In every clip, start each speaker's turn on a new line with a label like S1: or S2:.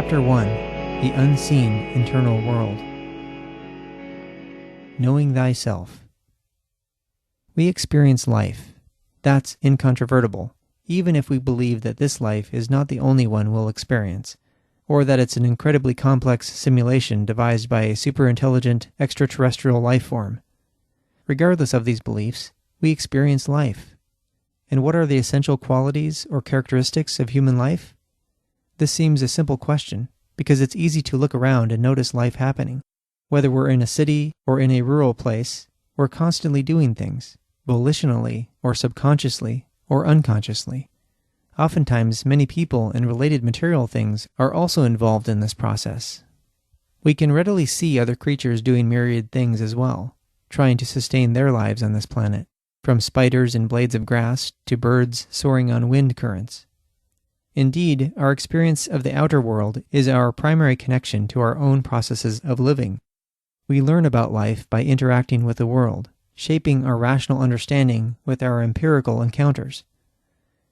S1: Chapter 1. The Unseen Internal World. Knowing Thyself. We experience life. That's incontrovertible, even if we believe that this life is not the only one we'll experience, or that it's an incredibly complex simulation devised by a superintelligent extraterrestrial life form. Regardless of these beliefs, we experience life. And what are the essential qualities or characteristics of human life? This seems a simple question, because it's easy to look around and notice life happening. Whether we're in a city or in a rural place, we're constantly doing things, volitionally or subconsciously or unconsciously. Oftentimes, many people and related material things are also involved in this process. We can readily see other creatures doing myriad things as well, trying to sustain their lives on this planet, from spiders in blades of grass to birds soaring on wind currents. Indeed, our experience of the outer world is our primary connection to our own processes of living. We learn about life by interacting with the world, shaping our rational understanding with our empirical encounters.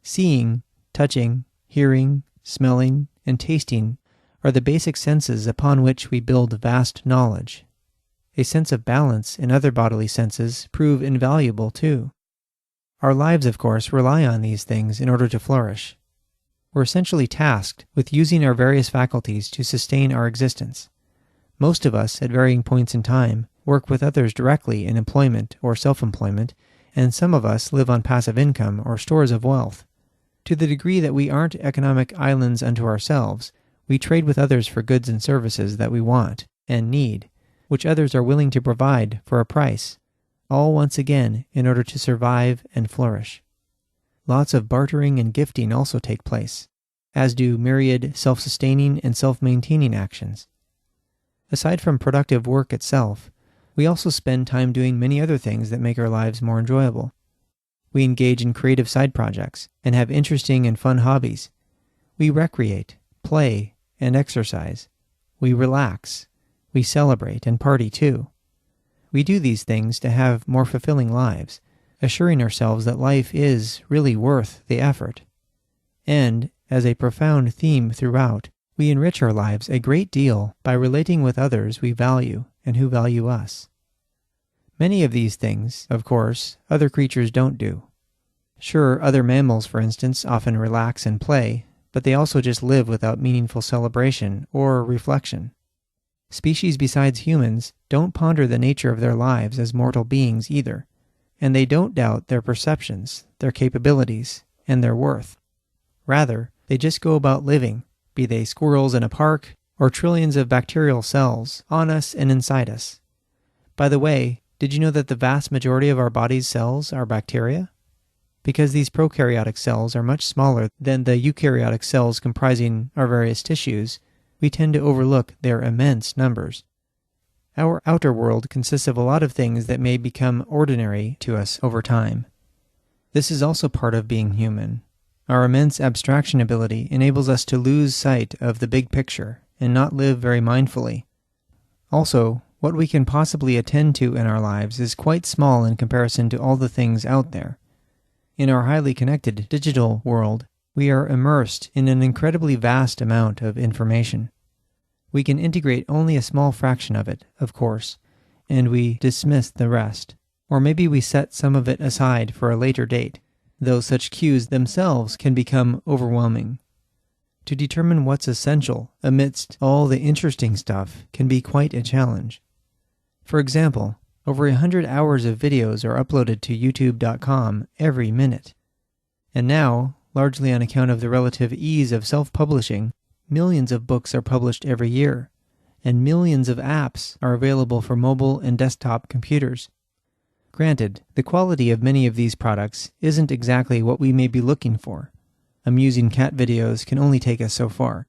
S1: Seeing, touching, hearing, smelling, and tasting are the basic senses upon which we build vast knowledge. A sense of balance in other bodily senses prove invaluable too. Our lives, of course, rely on these things in order to flourish. We're essentially tasked with using our various faculties to sustain our existence. Most of us, at varying points in time, work with others directly in employment or self-employment, and some of us live on passive income or stores of wealth. To the degree that we aren't economic islands unto ourselves, we trade with others for goods and services that we want and need, which others are willing to provide for a price, all once again in order to survive and flourish. Lots of bartering and gifting also take place, as do myriad self-sustaining and self-maintaining actions. Aside from productive work itself, we also spend time doing many other things that make our lives more enjoyable. We engage in creative side projects and have interesting and fun hobbies. We recreate, play, and exercise. We relax. We celebrate and party too. We do these things to have more fulfilling lives, assuring ourselves that life is really worth the effort. And, as a profound theme throughout, we enrich our lives a great deal by relating with others we value and who value us. Many of these things, of course, other creatures don't do. Sure, other mammals, for instance, often relax and play, but they also just live without meaningful celebration or reflection. Species besides humans don't ponder the nature of their lives as mortal beings either, and they don't doubt their perceptions, their capabilities, and their worth. Rather, they just go about living, be they squirrels in a park or trillions of bacterial cells on us and inside us. By the way, did you know that the vast majority of our body's cells are bacteria? Because these prokaryotic cells are much smaller than the eukaryotic cells comprising our various tissues, we tend to overlook their immense numbers. Our outer world consists of a lot of things that may become ordinary to us over time. This is also part of being human. Our immense abstraction ability enables us to lose sight of the big picture and not live very mindfully. Also, what we can possibly attend to in our lives is quite small in comparison to all the things out there. In our highly connected digital world, we are immersed in an incredibly vast amount of information. We can integrate only a small fraction of it, of course, and we dismiss the rest. Or maybe we set some of it aside for a later date, though such cues themselves can become overwhelming. To determine what's essential amidst all the interesting stuff can be quite a challenge. For example, over 100 hours of videos are uploaded to YouTube.com every minute. And now, largely on account of the relative ease of self-publishing, millions of books are published every year, and millions of apps are available for mobile and desktop computers. Granted, the quality of many of these products isn't exactly what we may be looking for. Amusing cat videos can only take us so far.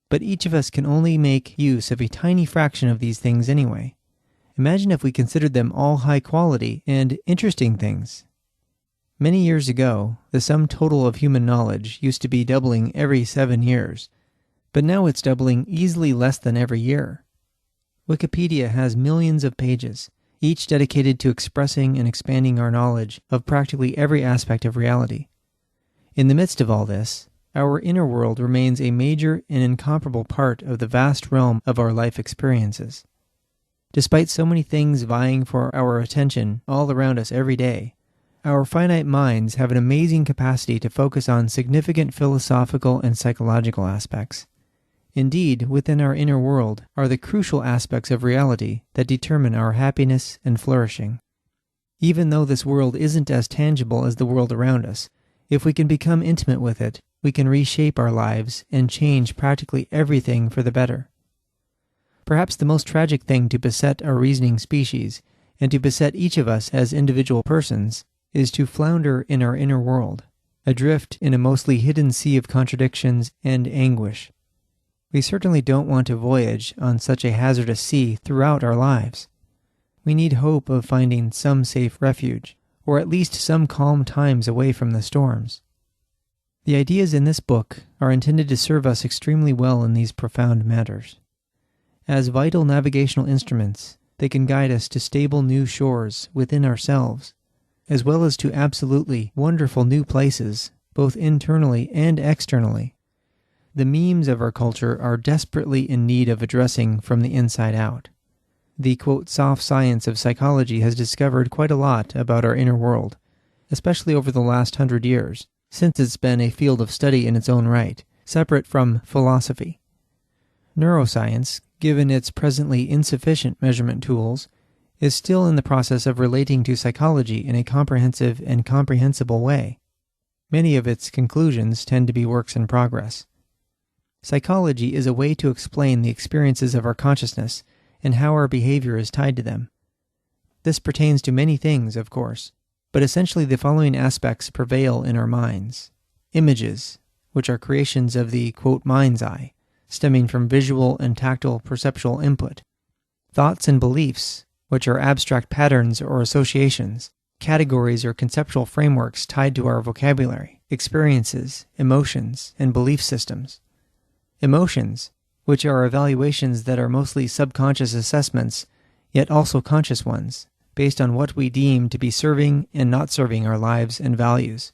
S1: But each of us can only make use of a tiny fraction of these things anyway. Imagine if we considered them all high quality and interesting things. Many years ago, the sum total of human knowledge used to be doubling every 7 years. But now it's doubling easily less than every year. Wikipedia has millions of pages, each dedicated to expressing and expanding our knowledge of practically every aspect of reality. In the midst of all this, our inner world remains a major and incomparable part of the vast realm of our life experiences. Despite so many things vying for our attention all around us every day, our finite minds have an amazing capacity to focus on significant philosophical and psychological aspects. Indeed, within our inner world are the crucial aspects of reality that determine our happiness and flourishing. Even though this world isn't as tangible as the world around us, if we can become intimate with it, we can reshape our lives and change practically everything for the better. Perhaps the most tragic thing to beset our reasoning species, and to beset each of us as individual persons, is to flounder in our inner world, adrift in a mostly hidden sea of contradictions and anguish. We certainly don't want to voyage on such a hazardous sea throughout our lives. We need hope of finding some safe refuge, or at least some calm times away from the storms. The ideas in this book are intended to serve us extremely well in these profound matters. As vital navigational instruments, they can guide us to stable new shores within ourselves, as well as to absolutely wonderful new places, both internally and externally. The memes of our culture are desperately in need of addressing from the inside out. The, quote, soft science of psychology has discovered quite a lot about our inner world, especially over the last 100 years, since it's been a field of study in its own right, separate from philosophy. Neuroscience, given its presently insufficient measurement tools, is still in the process of relating to psychology in a comprehensive and comprehensible way. Many of its conclusions tend to be works in progress. Psychology is a way to explain the experiences of our consciousness and how our behavior is tied to them. This pertains to many things, of course, but essentially the following aspects prevail in our minds. Images, which are creations of the, quote, mind's eye, stemming from visual and tactile perceptual input. Thoughts and beliefs, which are abstract patterns or associations, categories or conceptual frameworks tied to our vocabulary, experiences, emotions, and belief systems. Emotions, which are evaluations that are mostly subconscious assessments, yet also conscious ones, based on what we deem to be serving and not serving our lives and values.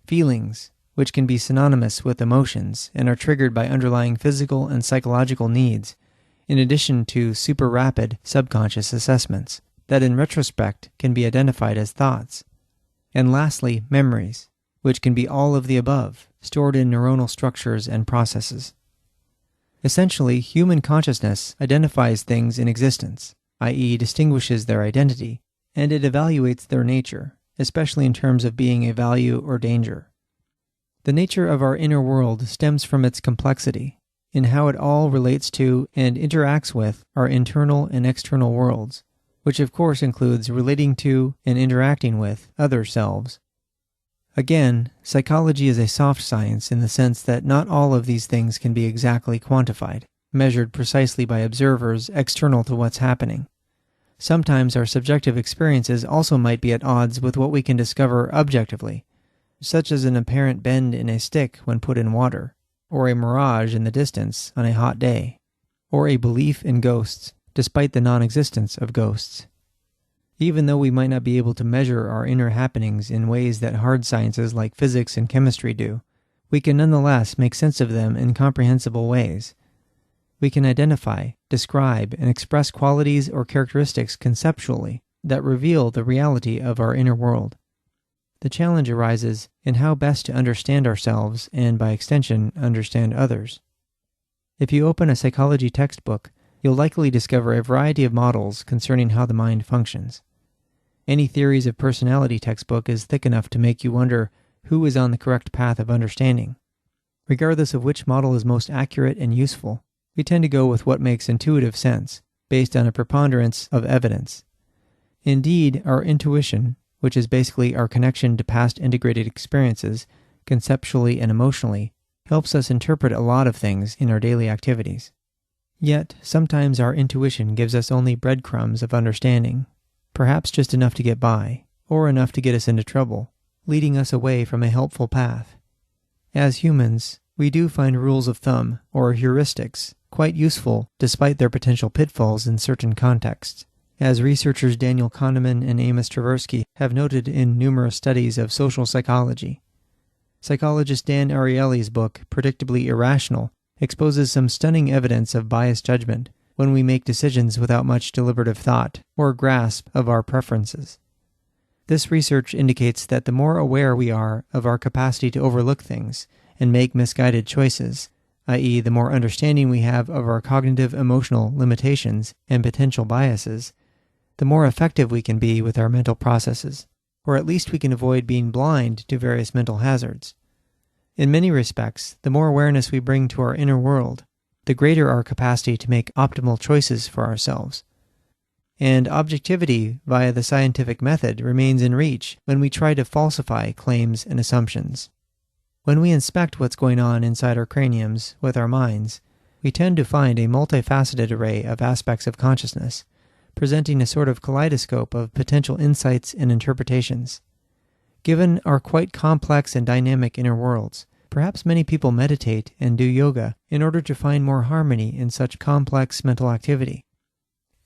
S1: Feelings, which can be synonymous with emotions and are triggered by underlying physical and psychological needs, in addition to super rapid subconscious assessments that in retrospect can be identified as thoughts. And lastly, memories, which can be all of the above, stored in neuronal structures and processes. Essentially, human consciousness identifies things in existence, i.e. distinguishes their identity, and it evaluates their nature, especially in terms of being a value or danger. The nature of our inner world stems from its complexity, in how it all relates to and interacts with our internal and external worlds, which of course includes relating to and interacting with other selves. Again, psychology is a soft science in the sense that not all of these things can be exactly quantified, measured precisely by observers external to what's happening. Sometimes our subjective experiences also might be at odds with what we can discover objectively, such as an apparent bend in a stick when put in water, or a mirage in the distance on a hot day, or a belief in ghosts, despite the non-existence of ghosts. Even though we might not be able to measure our inner happenings in ways that hard sciences like physics and chemistry do, we can nonetheless make sense of them in comprehensible ways. We can identify, describe, and express qualities or characteristics conceptually that reveal the reality of our inner world. The challenge arises in how best to understand ourselves and, by extension, understand others. If you open a psychology textbook, you'll likely discover a variety of models concerning how the mind functions. Any theories of personality textbook is thick enough to make you wonder who is on the correct path of understanding. Regardless of which model is most accurate and useful, we tend to go with what makes intuitive sense, based on a preponderance of evidence. Indeed, our intuition, which is basically our connection to past integrated experiences, conceptually and emotionally, helps us interpret a lot of things in our daily activities. Yet, sometimes our intuition gives us only breadcrumbs of understanding, perhaps just enough to get by, or enough to get us into trouble, leading us away from a helpful path. As humans, we do find rules of thumb, or heuristics, quite useful despite their potential pitfalls in certain contexts, as researchers Daniel Kahneman and Amos Tversky have noted in numerous studies of social psychology. Psychologist Dan Ariely's book, Predictably Irrational, exposes some stunning evidence of biased judgment when we make decisions without much deliberative thought or grasp of our preferences. This research indicates that the more aware we are of our capacity to overlook things and make misguided choices, i.e., the more understanding we have of our cognitive emotional limitations and potential biases, the more effective we can be with our mental processes, or at least we can avoid being blind to various mental hazards. In many respects, the more awareness we bring to our inner world, the greater our capacity to make optimal choices for ourselves. And objectivity via the scientific method remains in reach when we try to falsify claims and assumptions. When we inspect what's going on inside our craniums with our minds, we tend to find a multifaceted array of aspects of consciousness, presenting a sort of kaleidoscope of potential insights and interpretations. Given our quite complex and dynamic inner worlds, perhaps many people meditate and do yoga in order to find more harmony in such complex mental activity.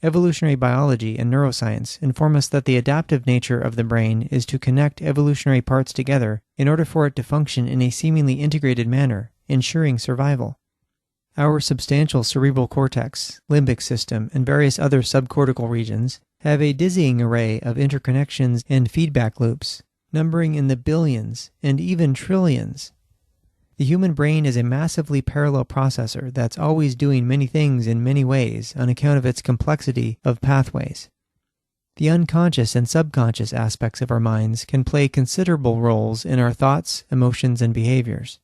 S1: Evolutionary biology and neuroscience inform us that the adaptive nature of the brain is to connect evolutionary parts together in order for it to function in a seemingly integrated manner, ensuring survival. Our substantial cerebral cortex, limbic system, and various other subcortical regions have a dizzying array of interconnections and feedback loops, numbering in the billions and even trillions. The human brain is a massively parallel processor that's always doing many things in many ways on account of its complexity of pathways. The unconscious and subconscious aspects of our minds can play considerable roles in our thoughts, emotions, and behaviors.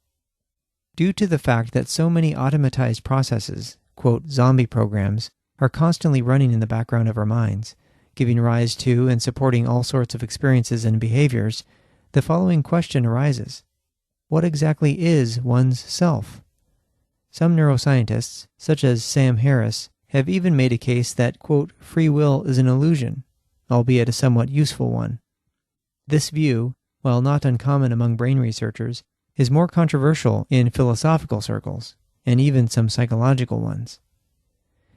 S1: Due to the fact that so many automatized processes, quote, zombie programs, are constantly running in the background of our minds, giving rise to and supporting all sorts of experiences and behaviors, the following question arises. What exactly is one's self? Some neuroscientists, such as Sam Harris, have even made a case that, quote, free will is an illusion, albeit a somewhat useful one. This view, while not uncommon among brain researchers, is more controversial in philosophical circles, and even some psychological ones.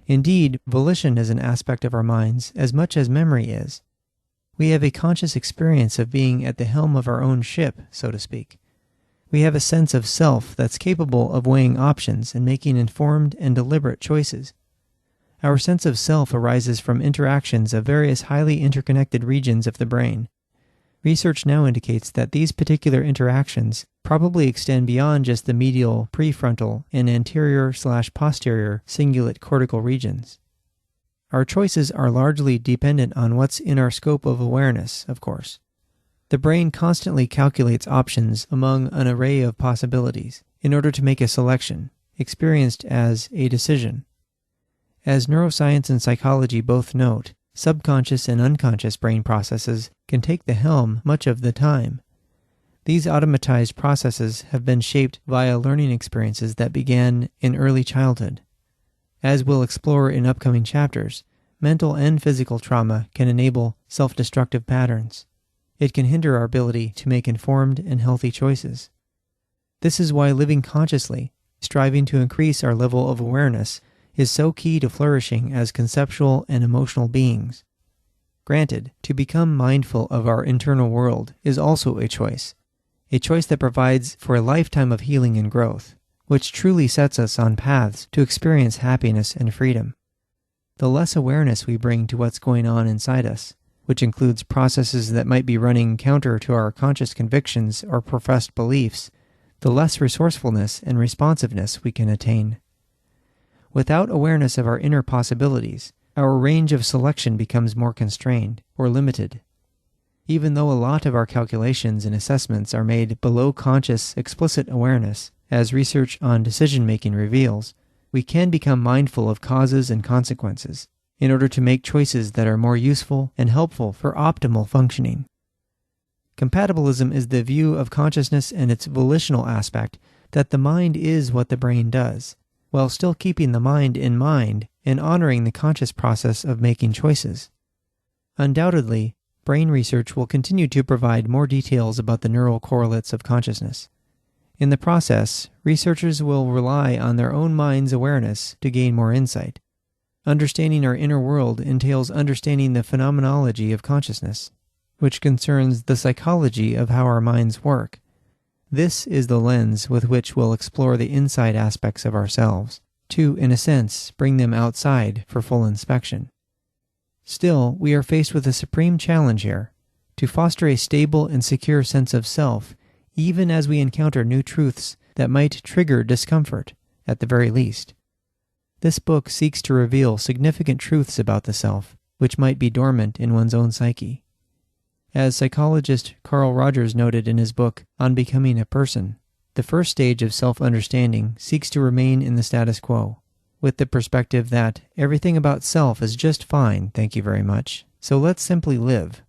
S1: Indeed, volition is an aspect of our minds as much as memory is. We have a conscious experience of being at the helm of our own ship, so to speak. We have a sense of self that's capable of weighing options and making informed and deliberate choices. Our sense of self arises from interactions of various highly interconnected regions of the brain. Research now indicates that these particular interactions probably extend beyond just the medial, prefrontal, and anterior/posterior cingulate cortical regions. Our choices are largely dependent on what's in our scope of awareness, of course. The brain constantly calculates options among an array of possibilities in order to make a selection, experienced as a decision. As neuroscience and psychology both note, subconscious and unconscious brain processes can take the helm much of the time. These automatized processes have been shaped via learning experiences that began in early childhood. As we'll explore in upcoming chapters, mental and physical trauma can enable self-destructive patterns. It can hinder our ability to make informed and healthy choices. This is why living consciously, striving to increase our level of awareness, is so key to flourishing as conceptual and emotional beings. Granted, to become mindful of our internal world is also a choice that provides for a lifetime of healing and growth, which truly sets us on paths to experience happiness and freedom. The less awareness we bring to what's going on inside us, which includes processes that might be running counter to our conscious convictions or professed beliefs, the less resourcefulness and responsiveness we can attain. Without awareness of our inner possibilities, our range of selection becomes more constrained or limited. Even though a lot of our calculations and assessments are made below conscious, explicit awareness, as research on decision-making reveals, we can become mindful of causes and consequences in order to make choices that are more useful and helpful for optimal functioning. Compatibilism is the view of consciousness and its volitional aspect that the mind is what the brain does, while still keeping the mind in mind and honoring the conscious process of making choices. Undoubtedly, brain research will continue to provide more details about the neural correlates of consciousness. In the process, researchers will rely on their own mind's awareness to gain more insight. Understanding our inner world entails understanding the phenomenology of consciousness, which concerns the psychology of how our minds work. This is the lens with which we'll explore the inside aspects of ourselves, to, in a sense, bring them outside for full inspection. Still, we are faced with a supreme challenge here, to foster a stable and secure sense of self, even as we encounter new truths that might trigger discomfort, at the very least. This book seeks to reveal significant truths about the self, which might be dormant in one's own psyche. As psychologist Carl Rogers noted in his book On Becoming a Person, the first stage of self-understanding seeks to remain in the status quo, with the perspective that everything about self is just fine, thank you very much, so let's simply live.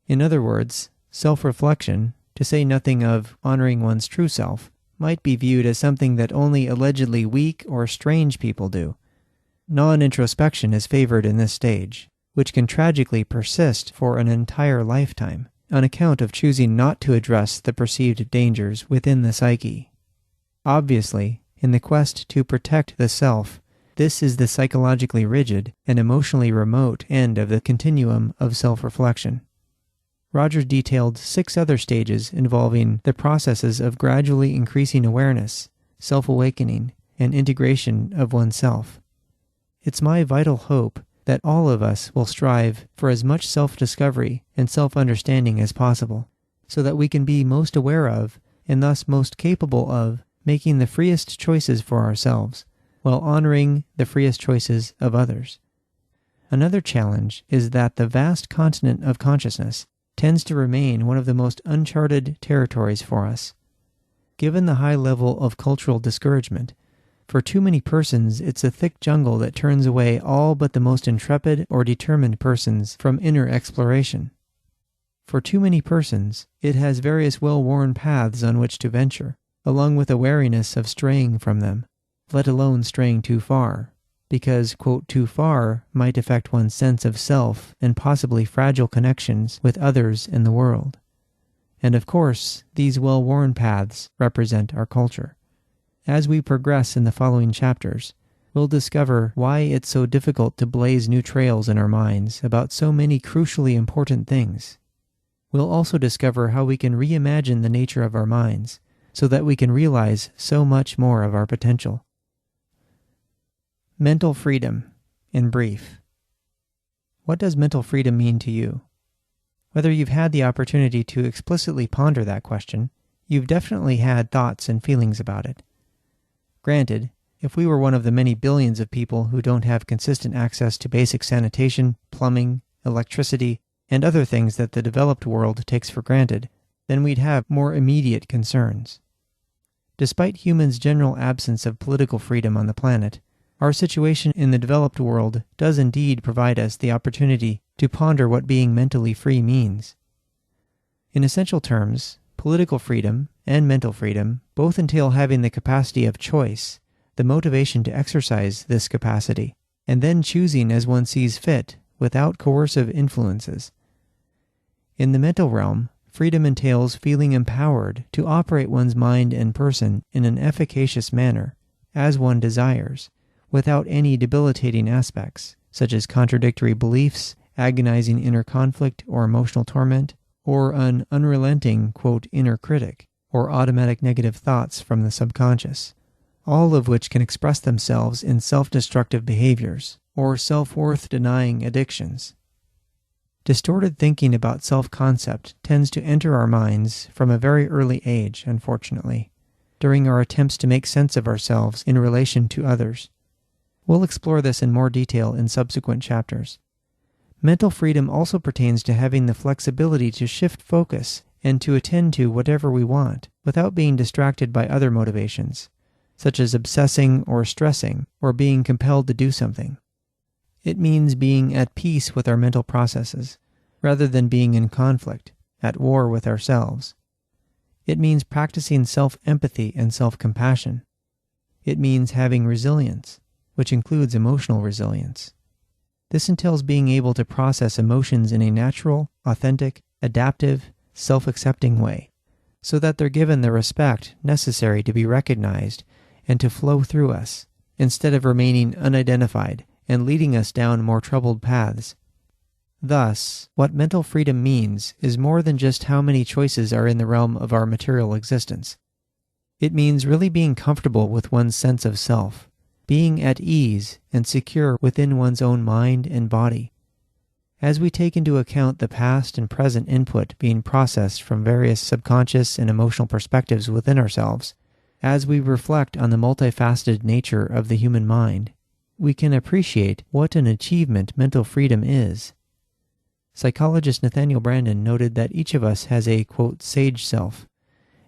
S1: In other words, self-reflection, to say nothing of honoring one's true self, might be viewed as something that only allegedly weak or strange people do. Non-introspection is favored in this stage, which can tragically persist for an entire lifetime, on account of choosing not to address the perceived dangers within the psyche. Obviously, in the quest to protect the self, this is the psychologically rigid and emotionally remote end of the continuum of self-reflection. Rogers detailed 6 other stages involving the processes of gradually increasing awareness, self-awakening, and integration of oneself. It's my vital hope that all of us will strive for as much self-discovery and self-understanding as possible, so that we can be most aware of, and thus most capable of, making the freest choices for ourselves, while honoring the freest choices of others. Another challenge is that the vast continent of consciousness tends to remain one of the most uncharted territories for us. Given the high level of cultural discouragement, for too many persons it's a thick jungle that turns away all but the most intrepid or determined persons from inner exploration. For too many persons, it has various well-worn paths on which to venture, along with a wariness of straying from them, let alone straying too far, because, quote, too far might affect one's sense of self and possibly fragile connections with others in the world. And of course, these well-worn paths represent our culture. As we progress in the following chapters, we'll discover why it's so difficult to blaze new trails in our minds about so many crucially important things. We'll also discover how we can reimagine the nature of our minds so that we can realize so much more of our potential. Mental freedom, in brief. What does mental freedom mean to you? Whether you've had the opportunity to explicitly ponder that question, you've definitely had thoughts and feelings about it. Granted, if we were one of the many billions of people who don't have consistent access to basic sanitation, plumbing, electricity, and other things that the developed world takes for granted, then we'd have more immediate concerns. Despite humans' general absence of political freedom on the planet, our situation in the developed world does indeed provide us the opportunity to ponder what being mentally free means. In essential terms, political freedom and mental freedom both entail having the capacity of choice, the motivation to exercise this capacity, and then choosing as one sees fit without coercive influences. In the mental realm, freedom entails feeling empowered to operate one's mind and person in an efficacious manner, as one desires, without any debilitating aspects, such as contradictory beliefs, agonizing inner conflict or emotional torment, or an unrelenting, quote, inner critic, or automatic negative thoughts from the subconscious, all of which can express themselves in self-destructive behaviors, or self-worth denying addictions. Distorted thinking about self-concept tends to enter our minds from a very early age, unfortunately, during our attempts to make sense of ourselves in relation to others. We'll explore this in more detail in subsequent chapters. Mental freedom also pertains to having the flexibility to shift focus and to attend to whatever we want without being distracted by other motivations, such as obsessing or stressing or being compelled to do something. It means being at peace with our mental processes, rather than being in conflict, at war with ourselves. It means practicing self-empathy and self-compassion. It means having resilience, which includes emotional resilience. This entails being able to process emotions in a natural, authentic, adaptive, self-accepting way, so that they're given the respect necessary to be recognized and to flow through us, instead of remaining unidentified and leading us down more troubled paths. Thus, what mental freedom means is more than just how many choices are in the realm of our material existence. It means really being comfortable with one's sense of self, being at ease and secure within one's own mind and body. As we take into account the past and present input being processed from various subconscious and emotional perspectives within ourselves, as we reflect on the multifaceted nature of the human mind, we can appreciate what an achievement mental freedom is. Psychologist Nathaniel Branden noted that each of us has a, quote, sage self,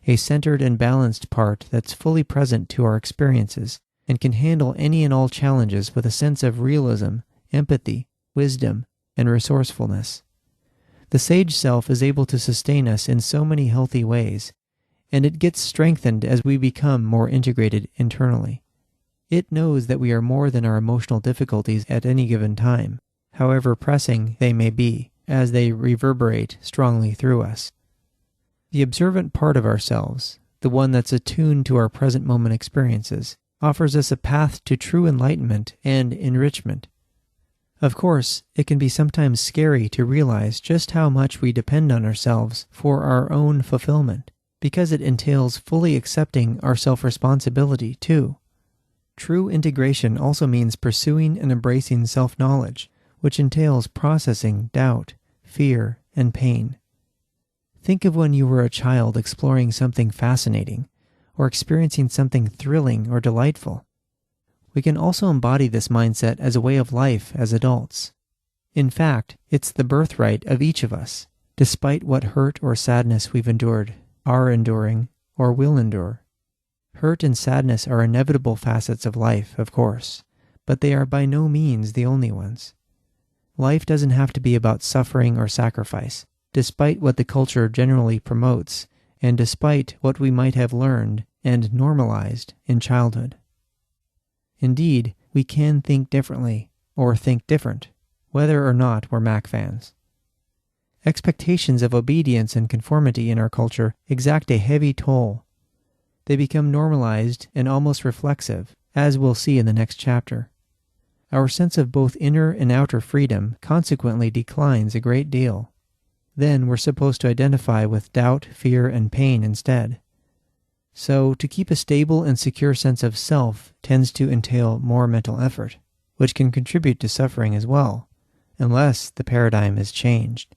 S1: a centered and balanced part that's fully present to our experiences and can handle any and all challenges with a sense of realism, empathy, wisdom, and resourcefulness. The sage self is able to sustain us in so many healthy ways, and it gets strengthened as we become more integrated internally. It knows that we are more than our emotional difficulties at any given time, however pressing they may be, as they reverberate strongly through us. The observant part of ourselves, the one that's attuned to our present moment experiences, offers us a path to true enlightenment and enrichment. Of course, it can be sometimes scary to realize just how much we depend on ourselves for our own fulfillment, because it entails fully accepting our self-responsibility too. True integration also means pursuing and embracing self-knowledge, which entails processing doubt, fear, and pain. Think of when you were a child exploring something fascinating, or experiencing something thrilling or delightful. We can also embody this mindset as a way of life as adults. In fact, it's the birthright of each of us, despite what hurt or sadness we've endured, are enduring, or will endure. Hurt and sadness are inevitable facets of life, of course, but they are by no means the only ones. Life doesn't have to be about suffering or sacrifice, despite what the culture generally promotes, and despite what we might have learned and normalized in childhood. Indeed, we can think differently, or think different, whether or not we're Mac fans. Expectations of obedience and conformity in our culture exact a heavy toll. They become normalized and almost reflexive, as we'll see in the next chapter. Our sense of both inner and outer freedom consequently declines a great deal. Then we're supposed to identify with doubt, fear, and pain instead. So, to keep a stable and secure sense of self tends to entail more mental effort, which can contribute to suffering as well, unless the paradigm is changed.